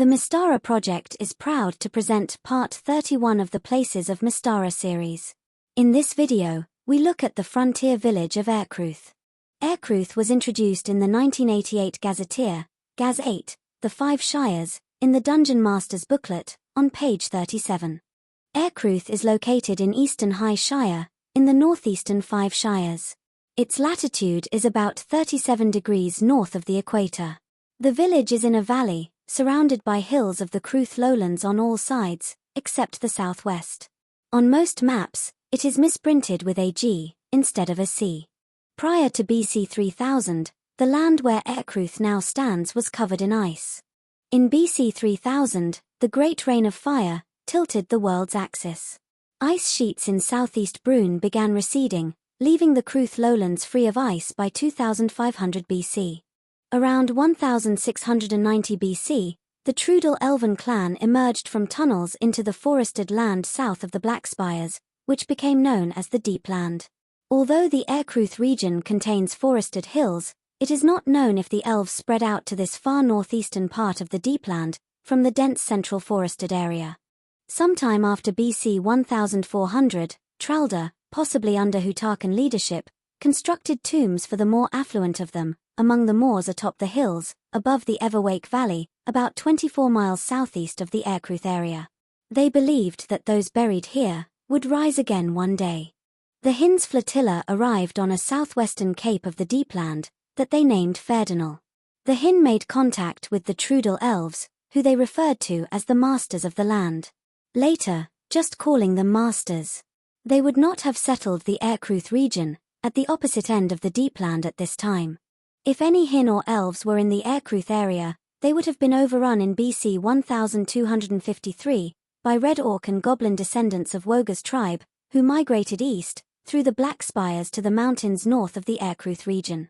The Mystara project is proud to present Part 31 of the Places of Mystara series. In this video, we look at the frontier village of Aercruth. Aercruth was introduced in the 1988 Gazetteer, Gaz 8, The Five Shires, in the Dungeon Master's booklet, on page 37. Aercruth is located in Eastern High Shire, in the northeastern Five Shires. Its latitude is about 37 degrees north of the equator. The village is in a valley, surrounded by hills of the Cruth lowlands on all sides, except the southwest. On most maps, it is misprinted with a G, instead of a C. Prior to BC 3000, the land where Aercruth now stands was covered in ice. In BC 3000, the Great Rain of Fire tilted the world's axis. Ice sheets in southeast Brune began receding, leaving the Cruth lowlands free of ice by 2500 BC. Around 1690 BC, the Trudel Elven clan emerged from tunnels into the forested land south of the Blackspires, which became known as the Deep Land. Although the Aercruth region contains forested hills, it is not known if the elves spread out to this far northeastern part of the Deep Land, from the dense central forested area. Sometime after BC 1400, Tralda, possibly under Hutakan leadership, constructed tombs for the more affluent of them, among the moors atop the hills, above the Everwake Valley, about 24 miles southeast of the Aercruth area. They believed that those buried here would rise again one day. The Hin's flotilla arrived on a southwestern cape of the Deep Land, that they named Ferdinal. The Hin made contact with the Trudel elves, who they referred to as the Masters of the Land. Later, just calling them Masters. They would not have settled the Aercruth region, at the opposite end of the Deep Land at this time. If any Hin or elves were in the Aercruth area, they would have been overrun in BC 1253, by Red Orc and Goblin descendants of Woga's tribe, who migrated east, through the Blackspires to the mountains north of the Aercruth region.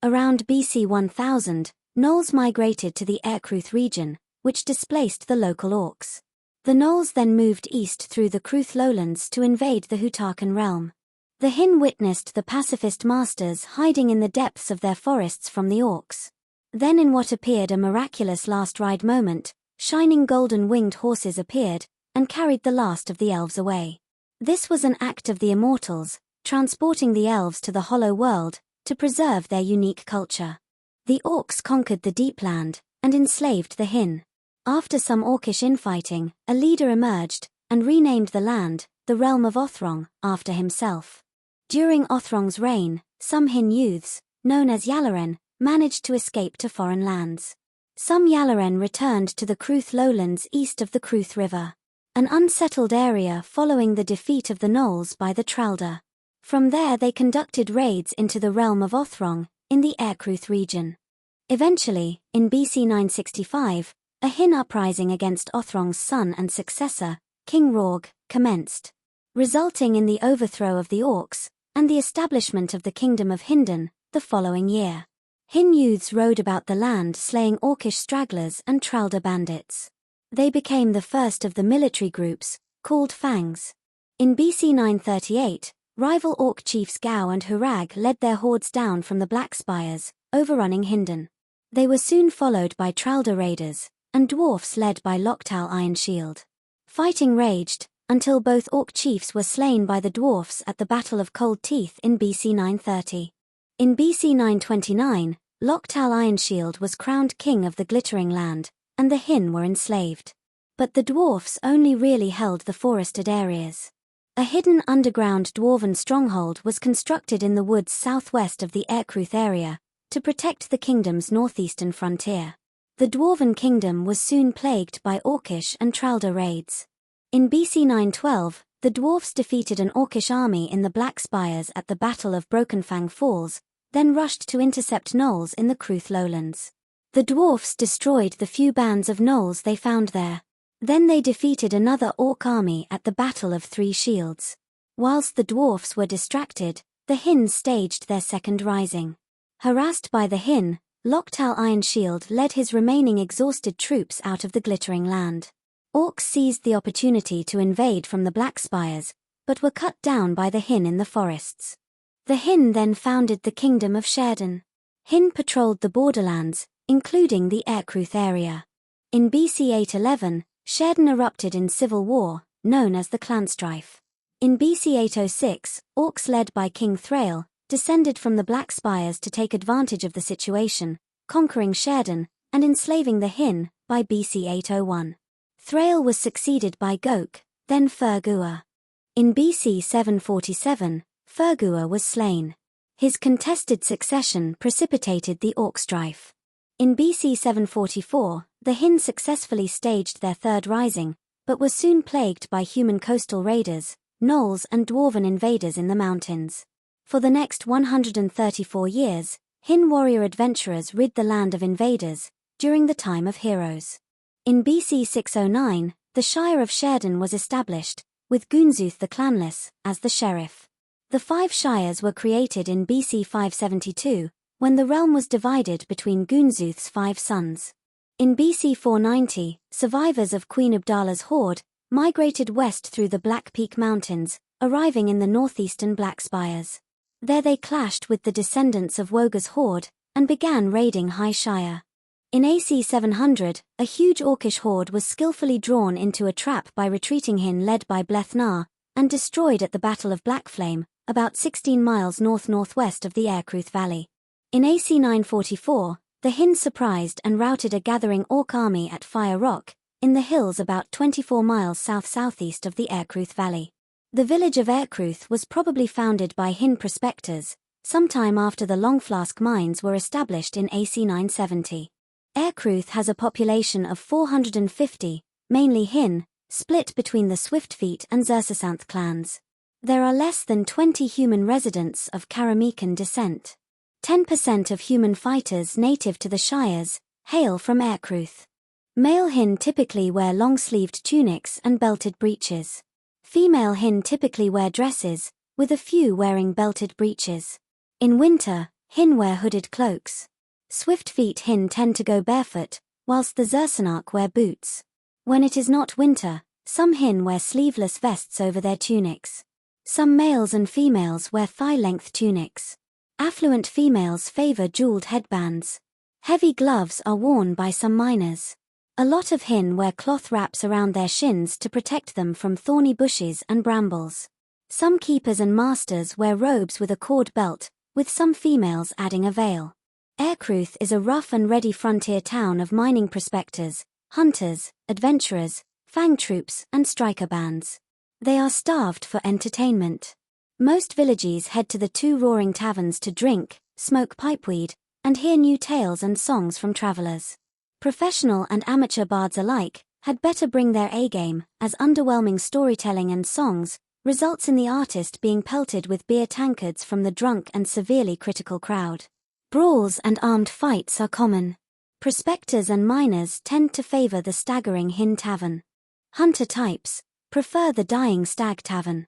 Around BC 1000, Gnolls migrated to the Aercruth region, which displaced the local Orcs. The Gnolls then moved east through the Cruth lowlands to invade the Hutakan realm. The Hin witnessed the pacifist masters hiding in the depths of their forests from the Orcs. Then in what appeared a miraculous last ride moment, shining golden-winged horses appeared, and carried the last of the elves away. This was an act of the immortals, transporting the elves to the Hollow World, to preserve their unique culture. The Orcs conquered the Deep Land, and enslaved the Hin. After some Orcish infighting, a leader emerged, and renamed the land, the realm of Othrong, after himself. During Othrong's reign, some Hin youths, known as Yalaren, managed to escape to foreign lands. Some Yalaren returned to the Cruth lowlands east of the Cruth River, an unsettled area following the defeat of the Gnolls by the Tralda. From there they conducted raids into the realm of Othrong, in the Aercruth region. Eventually, in BC 965, a Hin uprising against Othrong's son and successor, King Rorg, commenced, resulting in the overthrow of the Orcs, and the establishment of the Kingdom of Hindon, the following year. Hin youths rode about the land slaying Orcish stragglers and Tralda bandits. They became the first of the military groups, called Fangs. In BC 938, rival Orc chiefs Gau and Hurag led their hordes down from the Blackspires, overrunning Hindon. They were soon followed by Tralda raiders, and dwarfs led by Lochtal Ironshield. Fighting raged, until both Orc chiefs were slain by the dwarfs at the Battle of Cold Teeth in BC 930. In BC 929, Lochtal Ironshield was crowned king of the Glittering Land, and the Hin were enslaved. But the dwarfs only really held the forested areas. A hidden underground dwarven stronghold was constructed in the woods southwest of the Aercruth area, to protect the kingdom's northeastern frontier. The Dwarven Kingdom was soon plagued by Orcish and Tralda raids. In BC 912, the dwarfs defeated an Orcish army in the Blackspires at the Battle of Brokenfang Falls, then rushed to intercept Gnolls in the Cruth lowlands. The dwarfs destroyed the few bands of Gnolls they found there. Then they defeated another Orc army at the Battle of Three Shields. Whilst the dwarfs were distracted, the Hin staged their second rising. Harassed by the Hin, Lochtal Ironshield led his remaining exhausted troops out of the Glittering Land. Orcs seized the opportunity to invade from the Blackspires, but were cut down by the Hin in the forests. The Hin then founded the Kingdom of Sheridan. Hin patrolled the borderlands, including the Aercruth area. In BC 811, Sheridan erupted in civil war, known as the clan strife. In BC 806, orcs led by King Thrail descended from the Black Spires to take advantage of the situation, conquering Sheridan and enslaving the Hin by BC 801. Thrail was succeeded by Gok, then Fergua. In BC 747, Fergua was slain. His contested succession precipitated the orc strife. In BC 744, the Hin successfully staged their third rising, but were soon plagued by human coastal raiders, gnolls and dwarven invaders in the mountains. For the next 134 years, Hin warrior adventurers rid the land of invaders, during the time of heroes. In BC 609, the Shire of Sheridan was established, with Gunzuth the Clanless as the sheriff. The 5 shires were created in BC 572, when the realm was divided between Gunzuth's 5 sons. In BC 490, survivors of Queen Abdallah's horde migrated west through the Black Peak Mountains, arriving in the northeastern Black Spires. There they clashed with the descendants of Woga's horde and began raiding High Shire. In AC 700, a huge orcish horde was skillfully drawn into a trap by retreating Hin led by Blethnar, and destroyed at the Battle of Blackflame, about 16 miles north-northwest of the Aercruth Valley. In AC 944, the Hin surprised and routed a gathering orc army at Fire Rock, in the hills about 24 miles south-southeast of the Aercruth Valley. The village of Aercruth was probably founded by Hin prospectors, sometime after the Longflask mines were established in AC 970. Aercruth has a population of 450, mainly Hin, split between the Swiftfeet and Xerxesanth clans. There are less than 20 human residents of Karamekan descent. 10% of human fighters native to the shires hail from Aercruth. Male Hin typically wear long-sleeved tunics and belted breeches. Female Hin typically wear dresses, with a few wearing belted breeches. In winter, Hin wear hooded cloaks. Swiftfeet Hin tend to go barefoot, whilst the Xerxenarch wear boots. When it is not winter, some Hin wear sleeveless vests over their tunics. Some males and females wear thigh-length tunics. Affluent females favor jeweled headbands. Heavy gloves are worn by some miners. A lot of Hin wear cloth wraps around their shins to protect them from thorny bushes and brambles. Some keepers and masters wear robes with a cord belt, with some females adding a veil. Aercruth is a rough and ready frontier town of mining prospectors, hunters, adventurers, fang troops, and striker bands. They are starved for entertainment. Most villages head to the 2 roaring taverns to drink, smoke pipeweed, and hear new tales and songs from travelers. Professional and amateur bards alike had better bring their A-game, as underwhelming storytelling and songs results in the artist being pelted with beer tankards from the drunk and severely critical crowd. Brawls and armed fights are common. Prospectors and miners tend to favor the staggering Hin tavern. Hunter types prefer the Dying Stag tavern.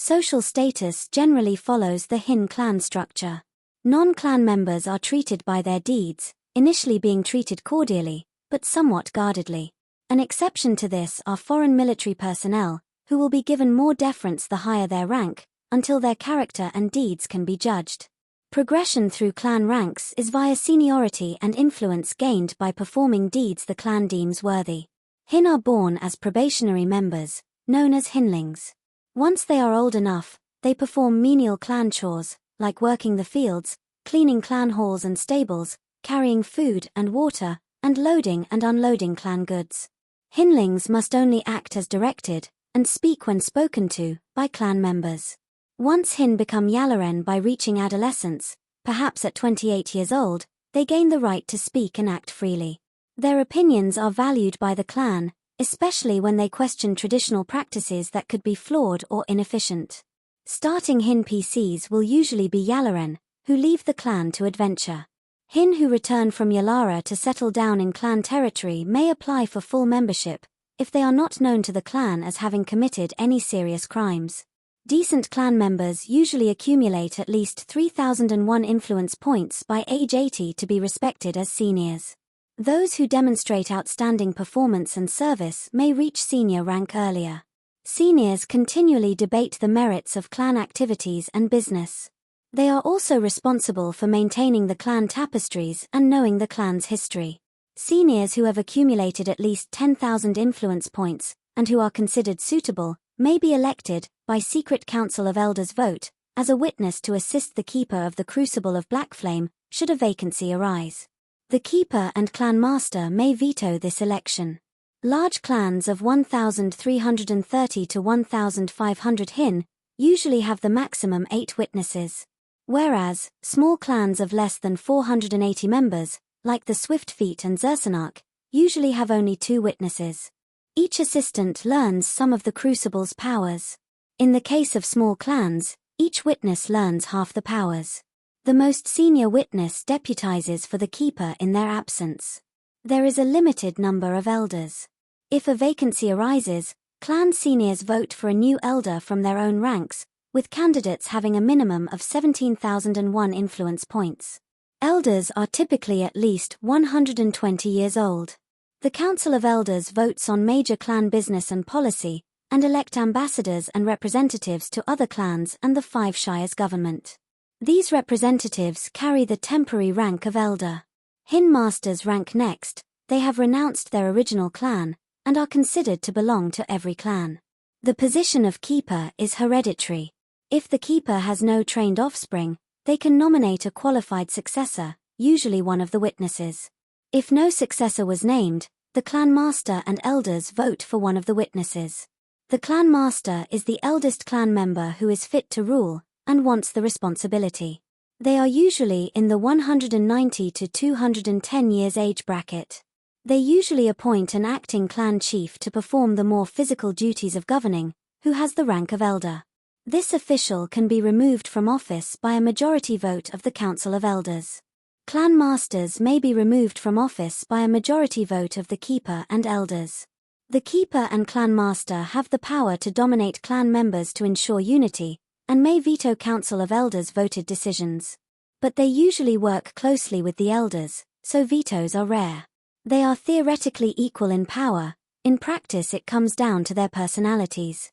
Social status generally follows the Hin clan structure. Non-clan members are treated by their deeds, initially being treated cordially, but somewhat guardedly. An exception to this are foreign military personnel, who will be given more deference the higher their rank, until their character and deeds can be judged. Progression through clan ranks is via seniority and influence gained by performing deeds the clan deems worthy. Hin are born as probationary members, known as Hinlings. Once they are old enough, they perform menial clan chores, like working the fields, cleaning clan halls and stables, carrying food and water, and loading and unloading clan goods. Hinlings must only act as directed, and speak when spoken to, by clan members. Once Hin become Yalaren by reaching adolescence, perhaps at 28 years old, they gain the right to speak and act freely. Their opinions are valued by the clan, especially when they question traditional practices that could be flawed or inefficient. Starting Hin PCs will usually be Yalaren, who leave the clan to adventure. Hin who return from Yalara to settle down in clan territory may apply for full membership, if they are not known to the clan as having committed any serious crimes. Decent clan members usually accumulate at least 3001 influence points by age 80 to be respected as seniors. Those who demonstrate outstanding performance and service may reach senior rank earlier. Seniors continually debate the merits of clan activities and business. They are also responsible for maintaining the clan tapestries and knowing the clan's history. Seniors who have accumulated at least 10,000 influence points, and who are considered suitable, may be elected, by secret council of elders vote, as a witness to assist the keeper of the crucible of Blackflame, should a vacancy arise. The keeper and clan master may veto this election. Large clans of 1,330 to 1,500 hin usually have the maximum 8 witnesses. Whereas, small clans of less than 480 members, like the Swiftfeet and Zersanarch, usually have only 2 witnesses. Each assistant learns some of the crucible's powers. In the case of small clans, each witness learns half the powers. The most senior witness deputizes for the keeper in their absence. There is a limited number of elders. If a vacancy arises, clan seniors vote for a new elder from their own ranks, with candidates having a minimum of 17,001 influence points. Elders are typically at least 120 years old. The Council of Elders votes on major clan business and policy, and elect ambassadors and representatives to other clans and the 5 shires government. These representatives carry the temporary rank of elder. Hin masters rank next. They have renounced their original clan, and are considered to belong to every clan. The position of keeper is hereditary. If the keeper has no trained offspring, they can nominate a qualified successor, usually one of the witnesses. If no successor was named, the clan master and elders vote for one of the witnesses. The clan master is the eldest clan member who is fit to rule, and wants the responsibility. They are usually in the 190 to 210 years age bracket. They usually appoint an acting clan chief to perform the more physical duties of governing, who has the rank of elder. This official can be removed from office by a majority vote of the Council of Elders. Clan masters may be removed from office by a majority vote of the keeper and elders. The keeper and clan master have the power to dominate clan members to ensure unity, and may veto Council of Elders voted decisions. But they usually work closely with the elders, so vetoes are rare. They are theoretically equal in power. In practice it comes down to their personalities.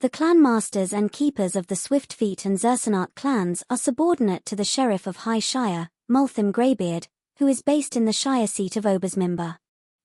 The clan masters and keepers of the Swiftfeet and Zersanarch clans are subordinate to the Sheriff of High Shire, Multham Greybeard, who is based in the Shire seat of Obersmimber.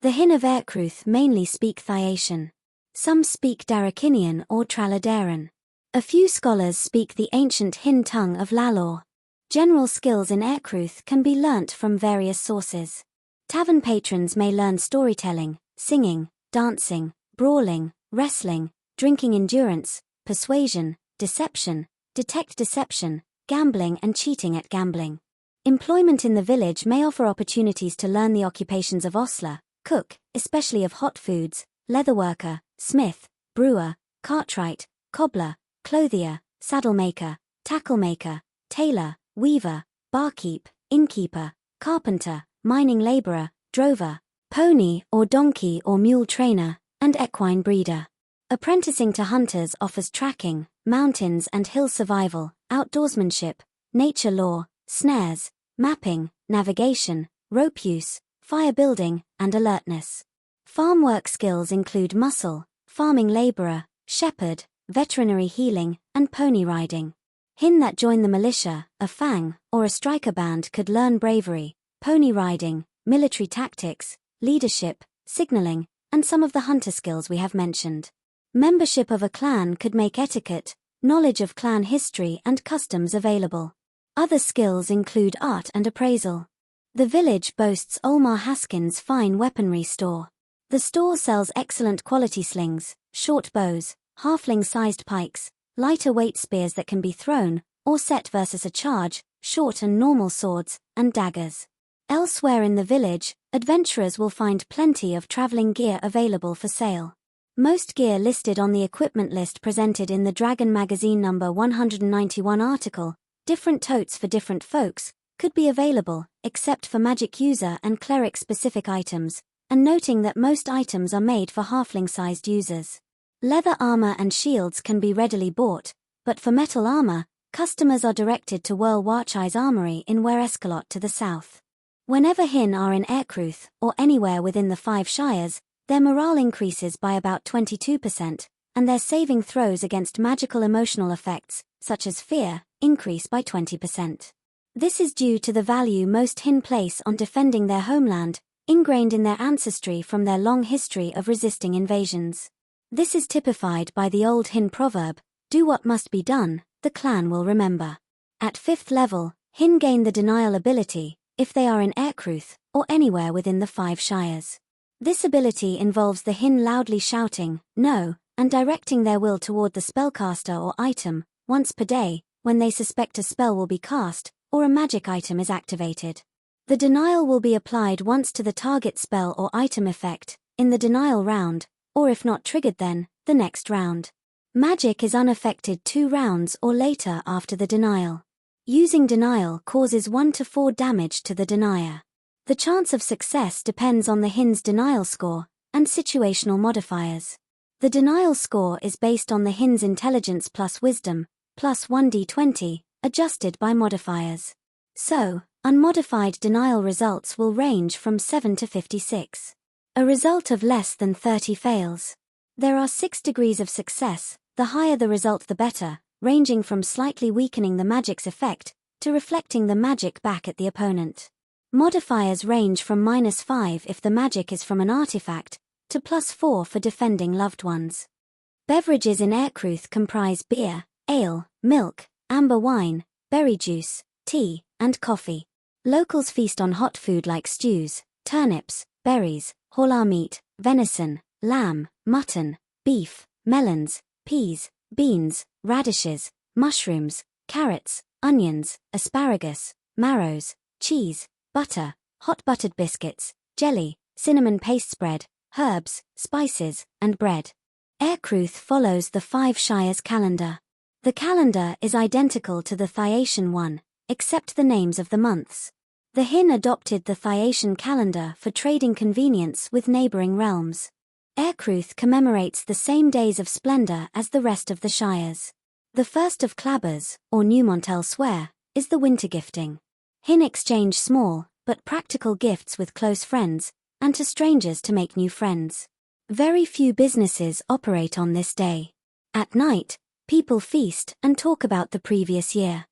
The Hin of Aercruth mainly speak Thyacian. Some speak Daracinian or Traladaran. A few scholars speak the ancient Hin tongue of Lalor. General skills in Aercruth can be learnt from various sources. Tavern patrons may learn storytelling, singing, dancing, brawling, wrestling, drinking endurance, persuasion, deception, detect deception, gambling and cheating at gambling. Employment in the village may offer opportunities to learn the occupations of ostler, cook, especially of hot foods, leatherworker, smith, brewer, cartwright, cobbler, clothier, saddlemaker, tackle-maker, tailor, weaver, barkeep, innkeeper, carpenter, mining labourer, drover, pony or donkey or mule trainer, and equine breeder. Apprenticing to hunters offers tracking, mountains and hill survival, outdoorsmanship, nature law, snares, mapping, navigation, rope use, fire building, and alertness. Farm work skills include muscle, farming labourer, shepherd, veterinary healing, and pony riding. Hin that join the militia, a fang, or a striker band could learn bravery, pony riding, military tactics, leadership, signalling, and some of the hunter skills we have mentioned. Membership of a clan could make etiquette, knowledge of clan history and customs available. Other skills include art and appraisal. The village boasts Olmar Haskin's fine weaponry store. The store sells excellent quality slings, short bows, halfling-sized pikes, lighter weight spears that can be thrown, or set versus a charge, short and normal swords, and daggers. Elsewhere in the village, adventurers will find plenty of traveling gear available for sale. Most gear listed on the equipment list presented in the Dragon Magazine number 191 article, different totes for different folks, could be available, except for magic user and cleric-specific items, and noting that most items are made for halfling-sized users. Leather armor and shields can be readily bought, but for metal armor, customers are directed to Whirl Warchai's armory in Werescalot to the south. Whenever Hin are in Aercruth, or anywhere within the 5 shires, their morale increases by about 22%, and their saving throws against magical emotional effects, such as fear, increase by 20%. This is due to the value most Hin place on defending their homeland, ingrained in their ancestry from their long history of resisting invasions. This is typified by the old Hin proverb, "Do what must be done, the clan will remember." At 5th level, Hin gain the denial ability, if they are in Aercruth, or anywhere within the 5 shires. This ability involves the Hin loudly shouting, "No," and directing their will toward the spellcaster or item, once per day, when they suspect a spell will be cast, or a magic item is activated. The denial will be applied once to the target spell or item effect, in the denial round, or if not triggered then, the next round. Magic is unaffected 2 rounds or later after the denial. Using denial causes 1 to 4 damage to the denier. The chance of success depends on the Hin's denial score, and situational modifiers. The denial score is based on the Hin's intelligence plus wisdom, plus 1d20, adjusted by modifiers. So, unmodified denial results will range from 7 to 56. A result of less than 30 fails. There are 6 degrees of success, the higher the result the better, ranging from slightly weakening the magic's effect, to reflecting the magic back at the opponent. Modifiers range from -5 if the magic is from an artifact, to +4 for defending loved ones. Beverages in Aercruth comprise beer, ale, milk, amber wine, berry juice, tea, and coffee. Locals feast on hot food like stews, turnips, berries, halal meat, venison, lamb, mutton, beef, melons, peas, beans, radishes, mushrooms, carrots, onions, asparagus, marrows, cheese, butter, hot buttered biscuits, jelly, cinnamon paste spread, herbs, spices, and bread. Aercruth follows the 5 shires calendar. The calendar is identical to the Thyacian one, except the names of the months. The Hin adopted the Thyacian calendar for trading convenience with neighboring realms. Aercruth commemorates the same days of splendor as the rest of the shires. The first of Clabbers, or Newmont elsewhere, is the winter gifting. Hin exchange small, but practical gifts with close friends, and to strangers to make new friends. Very few businesses operate on this day. At night, people feast and talk about the previous year.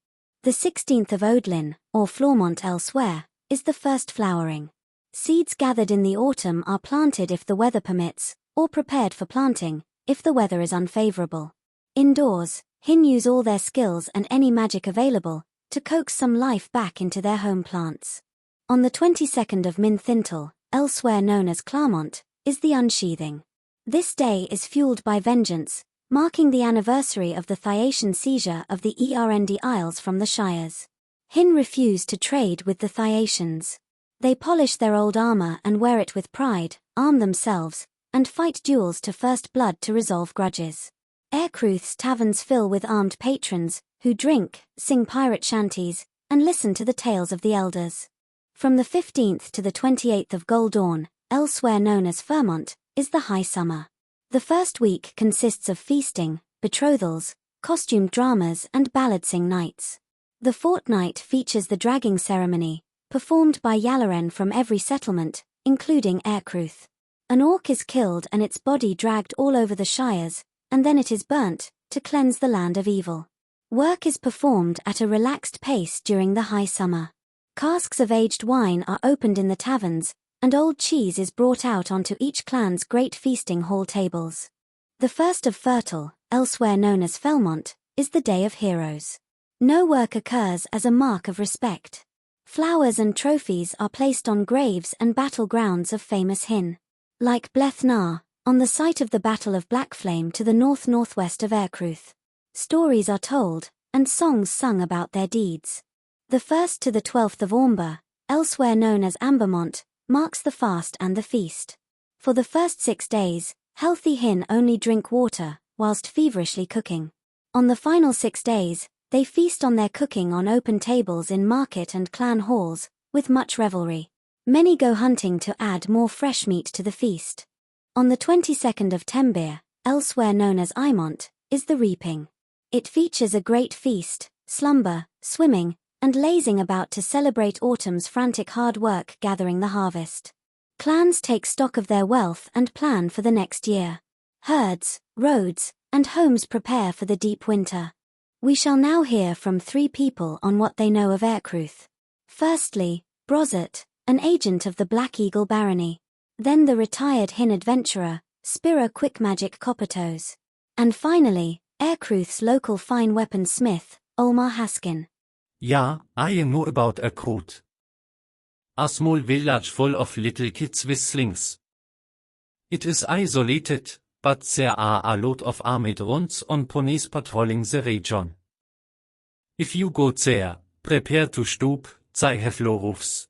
The 16th of Odlin, or Flormont elsewhere, is the first flowering. Seeds gathered in the autumn are planted if the weather permits, or prepared for planting, if the weather is unfavorable. Indoors, Hin use all their skills and any magic available, to coax some life back into their home plants. On the 22nd of Min Thintel, elsewhere known as Claremont, is the unsheathing. This day is fueled by vengeance, marking the anniversary of the Thyacian seizure of the Ernd Isles from the shires. Hin refuse to trade with the Thyacians. They polish their old armor and wear it with pride, arm themselves, and fight duels to first blood to resolve grudges. Aercruth's taverns fill with armed patrons, who drink, sing pirate shanties, and listen to the tales of the elders. From the 15th to the 28th of Goldawn, elsewhere known as Fermont, is the high summer. The first week consists of feasting, betrothals, costumed dramas and ballad-sing nights. The fortnight features the dragging ceremony, performed by Yalaren from every settlement, including Aercruth. An orc is killed and its body dragged all over the shires, and then it is burnt, to cleanse the land of evil. Work is performed at a relaxed pace during the high summer. Casks of aged wine are opened in the taverns, and old cheese is brought out onto each clan's great feasting hall tables. The first of Fertile, elsewhere known as Felmont, is the Day of Heroes. No work occurs as a mark of respect. Flowers and trophies are placed on graves and battlegrounds of famous Hin. Like Blethnar, on the site of the Battle of Blackflame to the north-northwest of Aercruth. Stories are told, and songs sung about their deeds. The 1st to the 12th of Aumber, elsewhere known as Ambermont, marks the fast and the feast. For the first 6 days, healthy Hin only drink water, whilst feverishly cooking. On the final 6 days, they feast on their cooking on open tables in market and clan halls, with much revelry. Many go hunting to add more fresh meat to the feast. On the 22nd of Tembir, elsewhere known as Imont, is the reaping. It features a great feast, slumber, swimming, and lazing about to celebrate autumn's frantic hard work gathering the harvest. Clans take stock of their wealth and plan for the next year. Herds, roads, and homes prepare for the deep winter. We shall now hear from 3 people on what they know of Aercruth. Firstly, Brozat, an agent of the Black Eagle barony. Then the retired Hin adventurer, Spira Quickmagic Coppertoes. And finally, Aercruth's local fine weapons smith, Olmar Haskin. Yeah, I know about Aercruth. A small village full of little kids with slings. It is isolated, but there are a lot of armed rounds on ponies patrolling the region. If you go there, prepare to stoop, they have low roofs.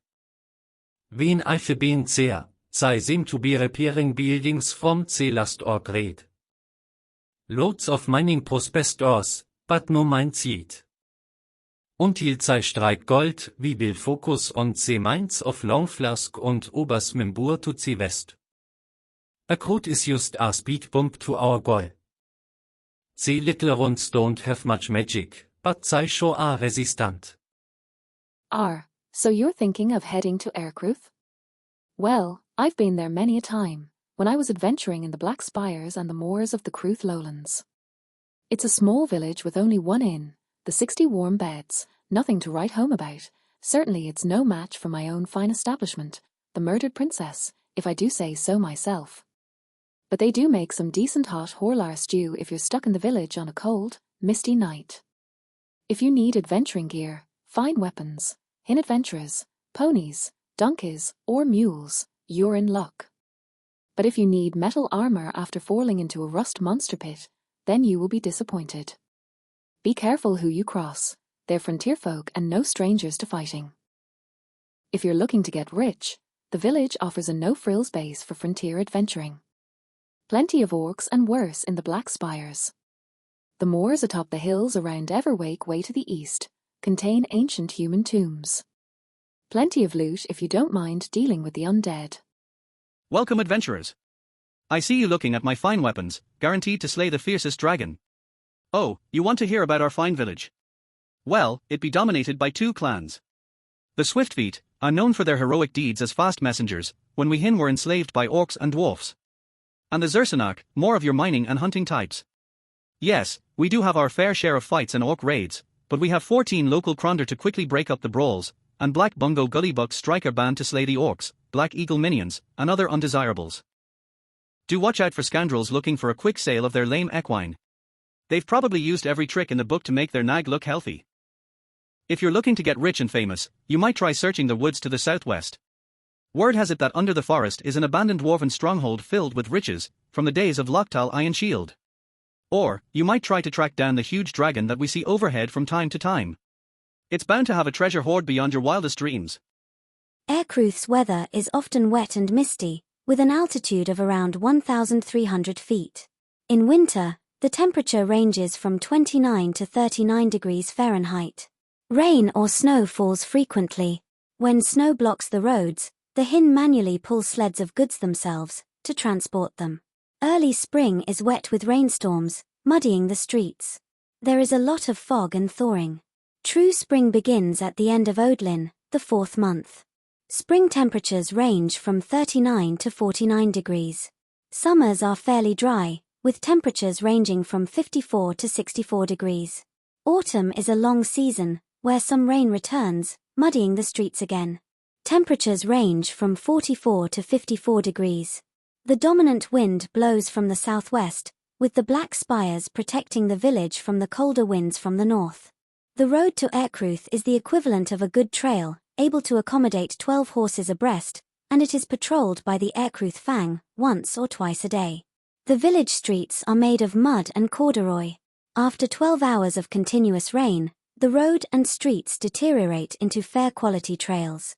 When I've been there, they seem to be repairing buildings from the last grade. Loads of mining prospectors, but no mines yet. Until they strike gold, we will focus on the mines of Longflask and Obersmimbur to the west. Aercruth is just a speed bump to our goal. The little runs don't have much magic, but they sure are resistant. So you're thinking of heading to Aercruth? Well, I've been there many a time, when I was adventuring in the Black Spires and the moors of the Cruth lowlands. It's a small village with only one inn, the 60 warm beds, nothing to write home about. Certainly it's no match for my own fine establishment, the Murdered Princess, if I do say so myself. But they do make some decent hot horlar stew if you're stuck in the village on a cold, misty night. If you need adventuring gear, fine weapons, Hin adventurers, ponies, donkeys, or mules, you're in luck. But if you need metal armor after falling into a rust monster pit, then you will be disappointed. Be careful who you cross, they're frontier folk and no strangers to fighting. If you're looking to get rich, the village offers a no-frills base for frontier adventuring. Plenty of orcs and worse in the Black Spires. The moors atop the hills around Everwake way to the east contain ancient human tombs. Plenty of loot if you don't mind dealing with the undead. Welcome, adventurers. I see you looking at my fine weapons, guaranteed to slay the fiercest dragon. Oh, you want to hear about our fine village? Well, it be dominated by 2 clans. The Swiftfeet are known for their heroic deeds as fast messengers, when we Hin were enslaved by orcs and dwarfs. And the Zersanach, more of your mining and hunting types. Yes, we do have our fair share of fights and orc raids, but we have 14 local Kronder to quickly break up the brawls, and Black Bungo Gullybuck striker band to slay the orcs, Black Eagle minions, and other undesirables. Do watch out for scoundrels looking for a quick sale of their lame equine. They've probably used every trick in the book to make their nag look healthy. If you're looking to get rich and famous, you might try searching the woods to the southwest. Word has it that under the forest is an abandoned dwarven stronghold filled with riches, from the days of Lochtal Iron Shield. Or, you might try to track down the huge dragon that we see overhead from time to time. It's bound to have a treasure hoard beyond your wildest dreams. Aercruth's weather is often wet and misty, with an altitude of around 1,300 feet. In winter, the temperature ranges from 29 to 39 degrees Fahrenheit. Rain or snow falls frequently. When snow blocks the roads, the Hin manually pull sleds of goods themselves to transport them. Early spring is wet with rainstorms, muddying the streets. There is a lot of fog and thawing. True spring begins at the end of Odlin, the 4th month. Spring temperatures range from 39 to 49 degrees. Summers are fairly dry, with temperatures ranging from 54 to 64 degrees. Autumn is a long season, where some rain returns, muddying the streets again. Temperatures range from 44 to 54 degrees. The dominant wind blows from the southwest, with the Black Spires protecting the village from the colder winds from the north. The road to Aercruth is the equivalent of a good trail, able to accommodate 12 horses abreast, and it is patrolled by the Aercruth Fang once or twice a day. The village streets are made of mud and corduroy. After 12 hours of continuous rain, the road and streets deteriorate into fair quality trails.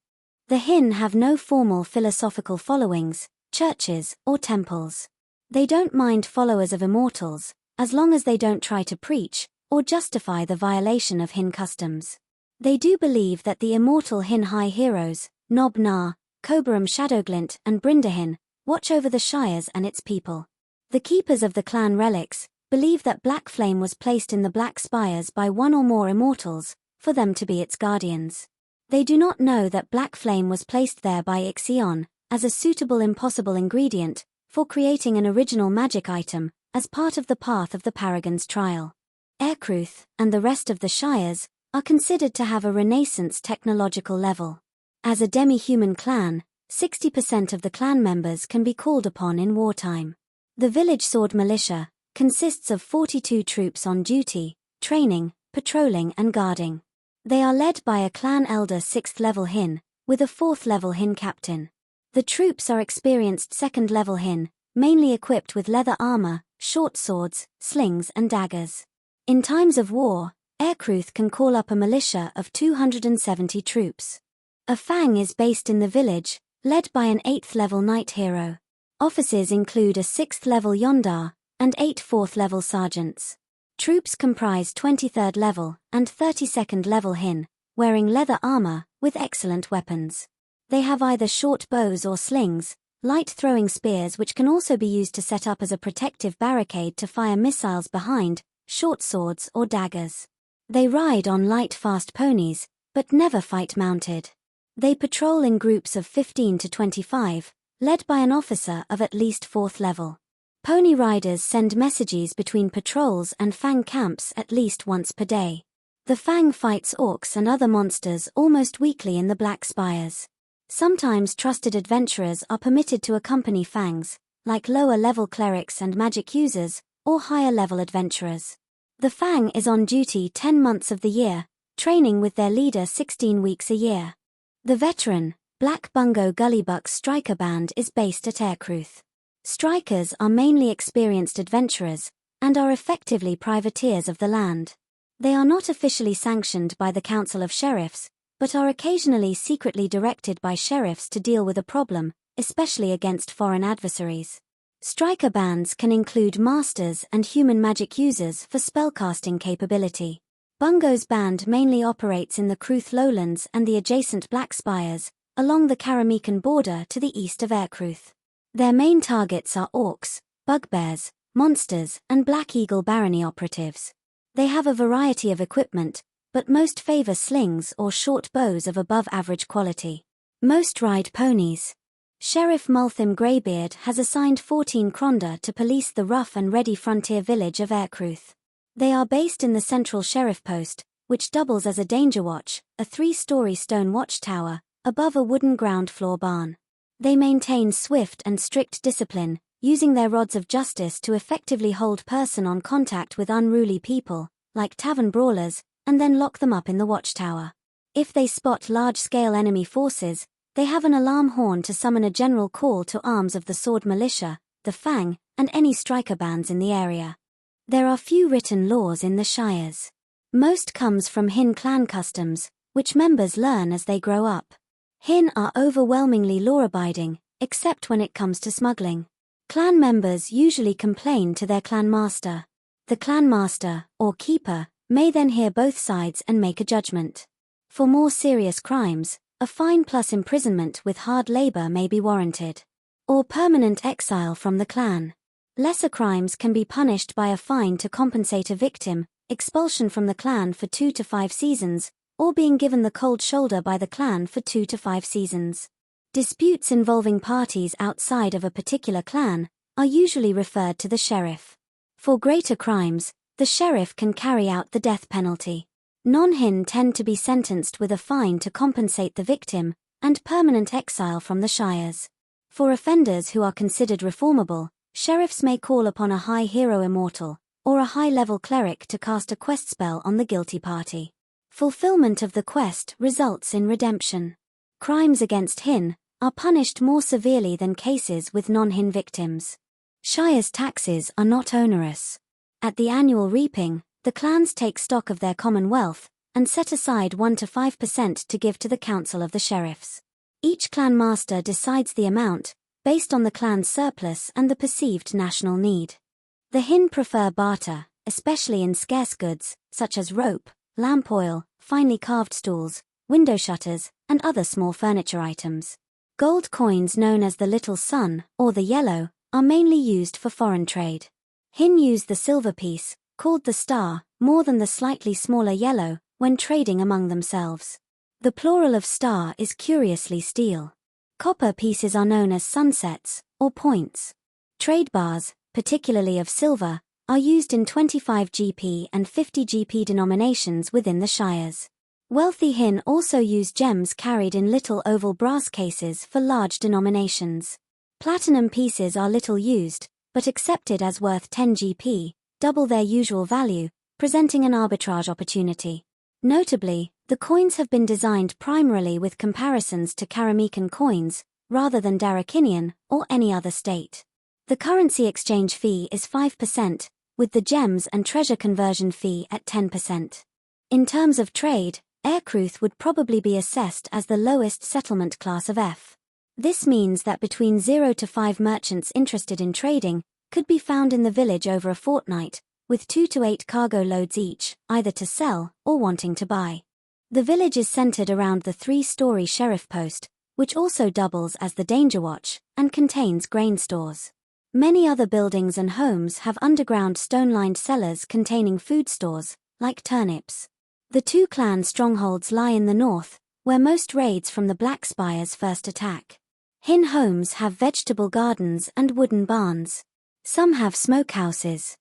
The Hin have no formal philosophical followings, churches, or temples. They don't mind followers of immortals, as long as they don't try to preach or justify the violation of Hin customs. They do believe that the immortal Hin high heroes, Nob Nar, Cobaram Shadowglint and Brindahin, watch over the Shires and its people. The keepers of the clan relics believe that Black Flame was placed in the Black Spires by one or more immortals, for them to be its guardians. They do not know that Black Flame was placed there by Ixion, as a suitable impossible ingredient, for creating an original magic item, as part of the path of the Paragon's trial. Aercruth, and the rest of the Shires, are considered to have a Renaissance technological level. As a demi-human clan, 60% of the clan members can be called upon in wartime. The village sword militia consists of 42 troops on duty, training, patrolling and guarding. They are led by a clan elder 6th level Hin, with a 4th level Hin captain. The troops are experienced 2nd level Hin, mainly equipped with leather armor, short swords, slings and daggers. In times of war, Aercruth can call up a militia of 270 troops. A Fang is based in the village, led by an 8th level knight hero. Officers include a 6th level Yondar, and 8 4th level sergeants. Troops comprise 23rd level and 32nd level Hin, wearing leather armor, with excellent weapons. They have either short bows or slings, light throwing spears which can also be used to set up as a protective barricade to fire missiles behind, short swords or daggers. They ride on light fast ponies, but never fight mounted. They patrol in groups of 15 to 25, led by an officer of at least 4th level. Pony riders send messages between patrols and Fang camps at least once per day. The Fang fights orcs and other monsters almost weekly in the Black Spires. Sometimes trusted adventurers are permitted to accompany Fangs, like lower-level clerics and magic users, or higher-level adventurers. The Fang is on duty 10 months of the year, training with their leader 16 weeks a year. The veteran, Black Bungo Gullybuck Striker Band is based at Aercruth. Strikers are mainly experienced adventurers, and are effectively privateers of the land. They are not officially sanctioned by the Council of Sheriffs, but are occasionally secretly directed by sheriffs to deal with a problem, especially against foreign adversaries. Striker bands can include masters and human magic users for spellcasting capability. Bungo's band mainly operates in the Cruth lowlands and the adjacent Black Spires, along the Karamikan border to the east of Aercruth. Their main targets are orcs, bugbears, monsters, and Black Eagle barony operatives. They have a variety of equipment, but most favor slings or short bows of above-average quality. Most ride ponies. Sheriff Multhim Greybeard has assigned 14 Kronda to police the rough and ready frontier village of Aercruth. They are based in the central sheriff post, which doubles as a danger watch, a 3-story stone watchtower, above a wooden ground floor barn. They maintain swift and strict discipline, using their rods of justice to effectively hold person on contact with unruly people, like tavern brawlers, and then lock them up in the watchtower. If they spot large-scale enemy forces, they have an alarm horn to summon a general call to arms of the sword militia, the Fang, and any striker bands in the area. There are few written laws in the Shires. Most comes from Hin clan customs, which members learn as they grow up. Hin are overwhelmingly law-abiding, except when it comes to smuggling. Clan members usually complain to their clan master. The clan master, or keeper, may then hear both sides and make a judgment. For more serious crimes, a fine plus imprisonment with hard labor may be warranted. Or permanent exile from the clan. Lesser crimes can be punished by a fine to compensate a victim, expulsion from the clan for 2 to 5 seasons, or being given the cold shoulder by the clan for 2 to 5 seasons. Disputes involving parties outside of a particular clan are usually referred to the sheriff. For greater crimes, the sheriff can carry out the death penalty. Non-Hin tend to be sentenced with a fine to compensate the victim, and permanent exile from the Shires. For offenders who are considered reformable, sheriffs may call upon a high hero immortal, or a high-level cleric to cast a quest spell on the guilty party. Fulfillment of the quest results in redemption. Crimes against Hin are punished more severely than cases with non-Hin victims. Shire's taxes are not onerous. At the annual reaping, the clans take stock of their common wealth, and set aside 1 to 5% to give to the Council of the Sheriffs. Each clan master decides the amount, based on the clan's surplus and the perceived national need. The Hin prefer barter, especially in scarce goods, such as rope, lamp oil, finely carved stools, window shutters, and other small furniture items. Gold coins known as the Little Sun, or the Yellow, are mainly used for foreign trade. Hin use the silver piece, called the Star, more than the slightly smaller Yellow, when trading among themselves. The plural of star is curiously steel. Copper pieces are known as sunsets, or points. Trade bars, particularly of silver, are used in 25 GP and 50 GP denominations within the Shires. Wealthy Hin also use gems carried in little oval brass cases for large denominations. Platinum pieces are little used, but accepted as worth 10 GP, double their usual value, presenting an arbitrage opportunity. Notably, the coins have been designed primarily with comparisons to Karamekan coins, rather than Darakinian or any other state. The currency exchange fee is 5%, with the gems and treasure conversion fee at 10%. In terms of trade, Aercruth would probably be assessed as the lowest settlement class of F. This means that between 0 to 5 merchants interested in trading could be found in the village over a fortnight, with 2 to 8 cargo loads each, either to sell or wanting to buy. The village is centered around the 3-story sheriff post, which also doubles as the danger watch, and contains grain stores. Many other buildings and homes have underground stone-lined cellars containing food stores, like turnips. The 2 clan strongholds lie in the north, where most raids from the Black Spires first attack. Hin homes have vegetable gardens and wooden barns. Some have smokehouses.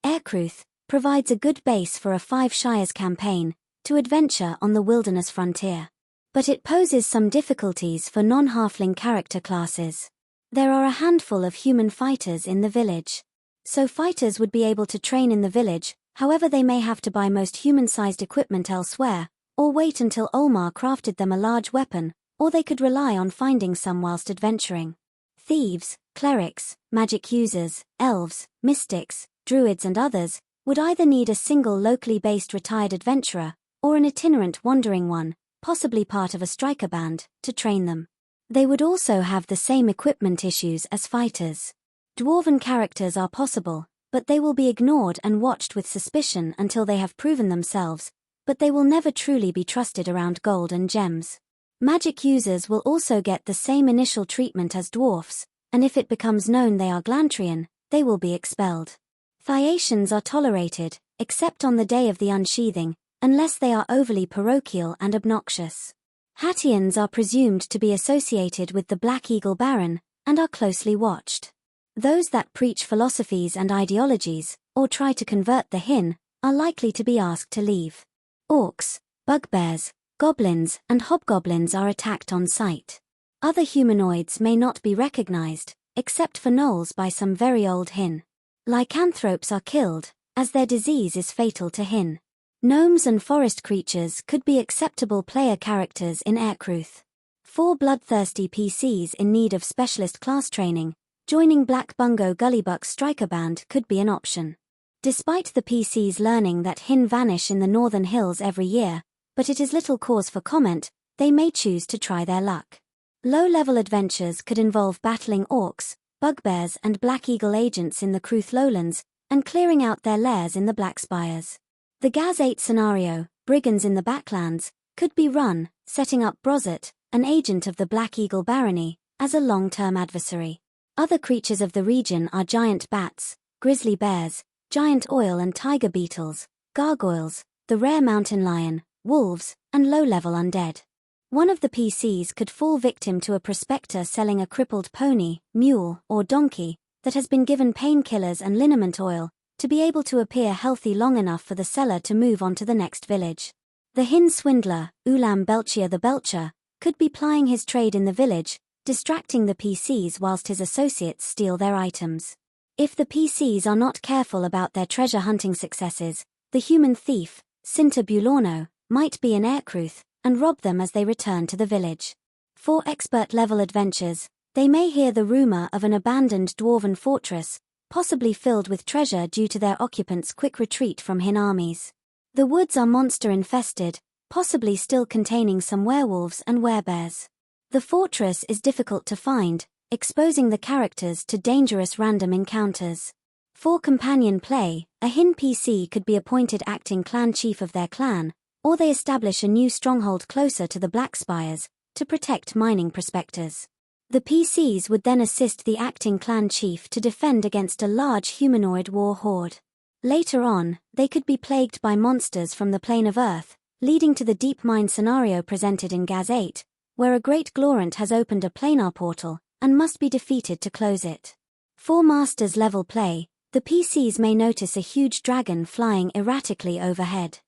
Aercruth provides a good base for a 5 Shires campaign to adventure on the wilderness frontier. But it poses some difficulties for non-halfling character classes. There are a handful of human fighters in the village. So fighters would be able to train in the village, however they may have to buy most human-sized equipment elsewhere, or wait until Olmar crafted them a large weapon, or they could rely on finding some whilst adventuring. Thieves, clerics, magic users, elves, mystics, druids and others would either need a single locally based retired adventurer, or an itinerant wandering one, possibly part of a striker band, to train them. They would also have the same equipment issues as fighters. Dwarven characters are possible, but they will be ignored and watched with suspicion until they have proven themselves, but they will never truly be trusted around gold and gems. Magic users will also get the same initial treatment as dwarfs, and if it becomes known they are Glantrian, they will be expelled. Thyacians are tolerated, except on the day of the unsheathing, unless they are overly parochial and obnoxious. Hattians are presumed to be associated with the Black Eagle Baron, and are closely watched. Those that preach philosophies and ideologies, or try to convert the Hin, are likely to be asked to leave. Orcs, bugbears, goblins, and hobgoblins are attacked on sight. Other humanoids may not be recognized, except for gnolls by some very old Hin. Lycanthropes are killed, as their disease is fatal to Hin. Gnomes and forest creatures could be acceptable player characters in Aercruth. 4 bloodthirsty PCs in need of specialist class training, joining Black Bungo Gullybuck's striker band could be an option. Despite the PCs learning that Hin vanish in the northern hills every year, but it is little cause for comment, they may choose to try their luck. Low-level adventures could involve battling orcs, bugbears and Black Eagle agents in the Cruth lowlands, and clearing out their lairs in the Black Spires. The Gaz 8 scenario, Brigands in the Backlands, could be run, setting up Brozet, an agent of the Black Eagle Barony, as a long-term adversary. Other creatures of the region are giant bats, grizzly bears, giant oil and tiger beetles, gargoyles, the rare mountain lion, wolves, and low-level undead. One of the PCs could fall victim to a prospector selling a crippled pony, mule, or donkey that has been given painkillers and liniment oil, to be able to appear healthy long enough for the seller to move on to the next village. The Hin swindler, Ulam Belchia the Belcher, could be plying his trade in the village, distracting the PCs whilst his associates steal their items. If the PCs are not careful about their treasure hunting successes, the human thief, Cinta Bulorno, might be in Aercruth, and rob them as they return to the village. For expert-level adventures, they may hear the rumor of an abandoned dwarven fortress, possibly filled with treasure due to their occupants' quick retreat from Hin armies. The woods are monster-infested, possibly still containing some werewolves and werebears. The fortress is difficult to find, exposing the characters to dangerous random encounters. For companion play, a Hin PC could be appointed acting clan chief of their clan, or they establish a new stronghold closer to the Black Spires, to protect mining prospectors. The PCs would then assist the acting clan chief to defend against a large humanoid war horde. Later on, they could be plagued by monsters from the plane of Earth, leading to the deep mine scenario presented in Gaz 8, where a great Glorant has opened a planar portal, and must be defeated to close it. For Masters level play, the PCs may notice a huge dragon flying erratically overhead.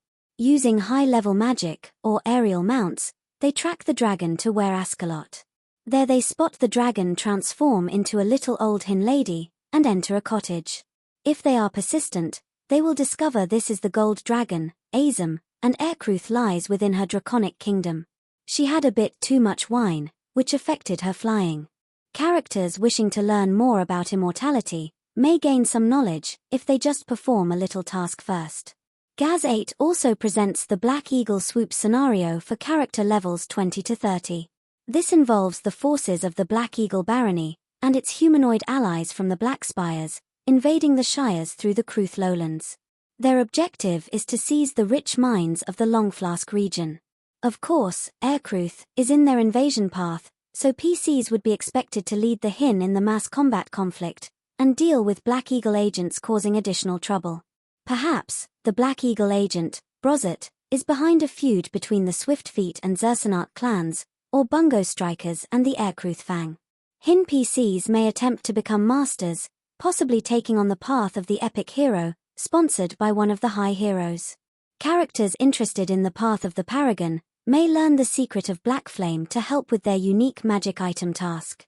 Using high-level magic, or aerial mounts, they track the dragon to Were Ascalot. There they spot the dragon transform into a little old hin lady, and enter a cottage. If they are persistent, they will discover this is the gold dragon, Azem, and Aercruth lies within her draconic kingdom. She had a bit too much wine, which affected her flying. Characters wishing to learn more about immortality may gain some knowledge if they just perform a little task first. GAZ 8 also presents the Black Eagle swoop scenario for character levels 20 to 30. This involves the forces of the Black Eagle barony, and its humanoid allies from the Black Spires, invading the Shires through the Cruth lowlands. Their objective is to seize the rich mines of the Longflask region. Of course, Aercruth is in their invasion path, so PCs would be expected to lead the hin in the mass combat conflict, and deal with Black Eagle agents causing additional trouble. Perhaps, the Black Eagle agent, Brozet, is behind a feud between the Swiftfeet and Zersanark clans, or Bungo Strikers and the Aercruth Fang. Hin PCs may attempt to become masters, possibly taking on the path of the epic hero, sponsored by one of the high heroes. Characters interested in the path of the Paragon may learn the secret of Black Flame to help with their unique magic item task.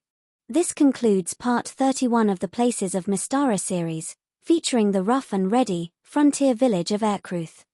This concludes part 31 of the Places of Mystara series, featuring the rough and ready frontier village of Aercruth.